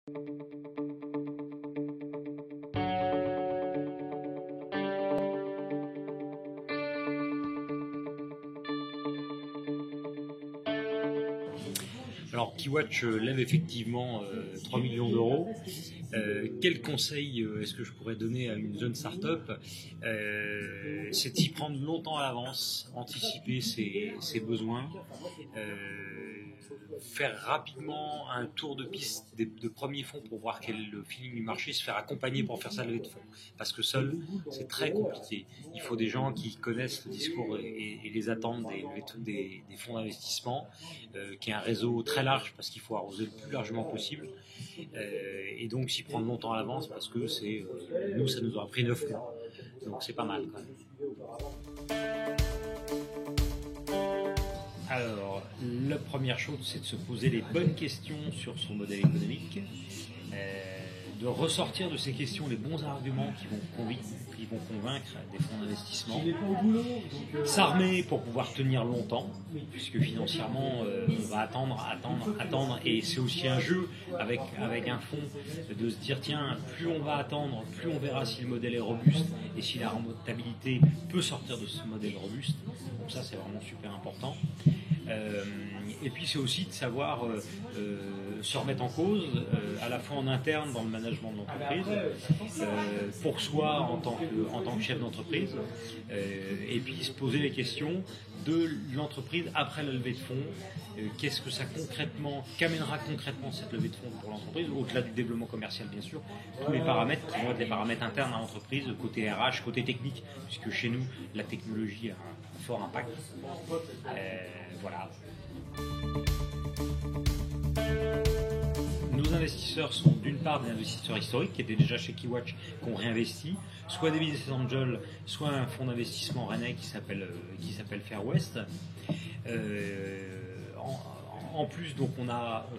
Alors, Keywatch lève effectivement 3 millions d'euros. Quel conseil est-ce que je pourrais donner à une jeune start-up? C'est d'y prendre longtemps à l'avance, anticiper ses besoins, faire rapidement un tour de piste de premiers fonds pour voir quel est le feeling du marché, se faire accompagner pour faire sa levée de fonds. Parce que seul, c'est très compliqué. Il faut des gens qui connaissent le discours et les attentes des fonds d'investissement, qui est un réseau très large parce qu'il faut arroser le plus largement possible. Et donc s'y prendre longtemps à l'avance parce que nous, ça nous aura pris 9 mois. Donc c'est pas mal quand même. Alors, la première chose, c'est de se poser les bonnes questions sur son modèle économique, de ressortir de ces questions les bons arguments qui vont convaincre des fonds d'investissement, s'armer pour pouvoir tenir longtemps, puisque financièrement, on va attendre, et c'est aussi un jeu avec un fonds de se dire, tiens, plus on va attendre, plus on verra si le modèle est robuste et si la rentabilité peut sortir de ce modèle robuste. Donc ça, c'est vraiment super important. Et puis c'est aussi de savoir se remettre en cause, à la fois en interne dans le management de l'entreprise, pour soi en tant que chef d'entreprise, et puis se poser les questions de l'entreprise après la levée de fonds. Qu'est-ce que ça qu'amènera concrètement cette levée de fonds pour l'entreprise, au-delà du développement commercial bien sûr, tous les paramètres qui vont être les paramètres internes à l'entreprise, côté RH, côté technique, puisque chez nous la technologie a un fort impact. Voilà. Nos investisseurs sont d'une part des investisseurs historiques qui étaient déjà chez Keywatch, qui ont réinvesti, soit des business angels, soit un fonds d'investissement rennais qui s'appelle Fair West. En plus, donc on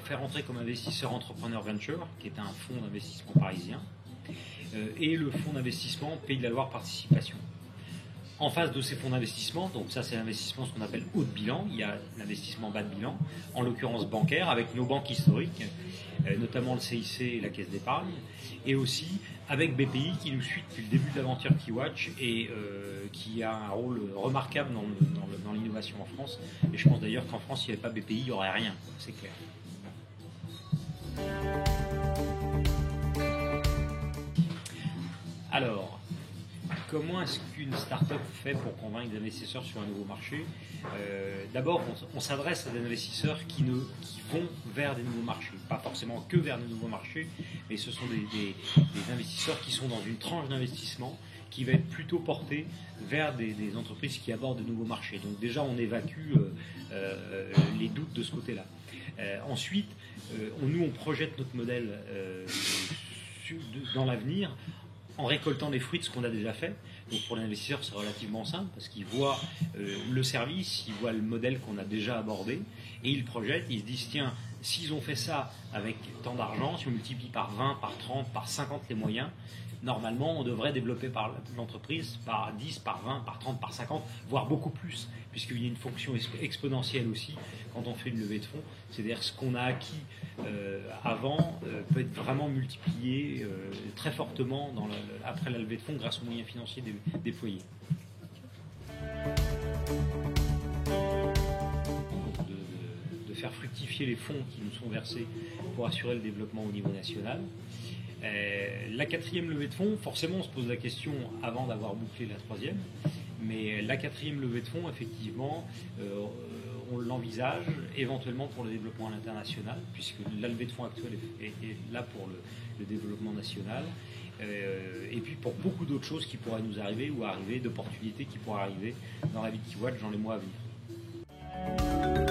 fait rentrer comme investisseur Entrepreneur Venture, qui est un fonds d'investissement parisien, et le fonds d'investissement Pays de la Loire Participation. En face de ces fonds d'investissement, donc ça c'est l'investissement ce qu'on appelle haut de bilan, il y a l'investissement bas de bilan, en l'occurrence bancaire, avec nos banques historiques, notamment le CIC et la Caisse d'épargne, et aussi avec BPI qui nous suit depuis le début de l'aventure Keywatch et qui a un rôle remarquable dans l'innovation en France. Et je pense d'ailleurs qu'en France, s'il n'y avait pas BPI, il n'y aurait rien, c'est clair. Alors, comment est-ce qu'une start-up fait pour convaincre des investisseurs sur un nouveau marché? D'abord, on s'adresse à des investisseurs qui vont vers des nouveaux marchés. Pas forcément que vers des nouveaux marchés, mais ce sont des investisseurs qui sont dans une tranche d'investissement qui va être plutôt portée vers des entreprises qui abordent de nouveaux marchés. Donc déjà, on évacue les doutes de ce côté-là. Ensuite, nous, on projette notre modèle dans l'avenir en récoltant les fruits de ce qu'on a déjà fait. Donc pour l'investisseur, c'est relativement simple parce qu'il voit le service, il voit le modèle qu'on a déjà abordé et il projette, ils se disent tiens, s'ils ont fait ça avec tant d'argent, si on multiplie par 20, par 30, par 50 les moyens, normalement on devrait développer par l'entreprise par 10, par 20, par 30, par 50, voire beaucoup plus, puisqu'il y a une fonction exponentielle aussi quand on fait une levée de fonds. C'est-à-dire ce qu'on a acquis avant peut être vraiment multiplié très fortement après la levée de fonds grâce aux moyens financiers déployés. De faire fructifier les fonds qui nous sont versés pour assurer le développement au niveau national. La quatrième levée de fonds, forcément on se pose la question avant d'avoir bouclé la troisième, mais la quatrième levée de fonds, effectivement, on l'envisage éventuellement pour le développement à l'international, puisque la levée de fonds actuelle est là pour le développement national, et puis pour beaucoup d'autres choses qui pourraient nous arriver, ou d'opportunités qui pourraient arriver dans la vie de Keywatch dans les mois à venir.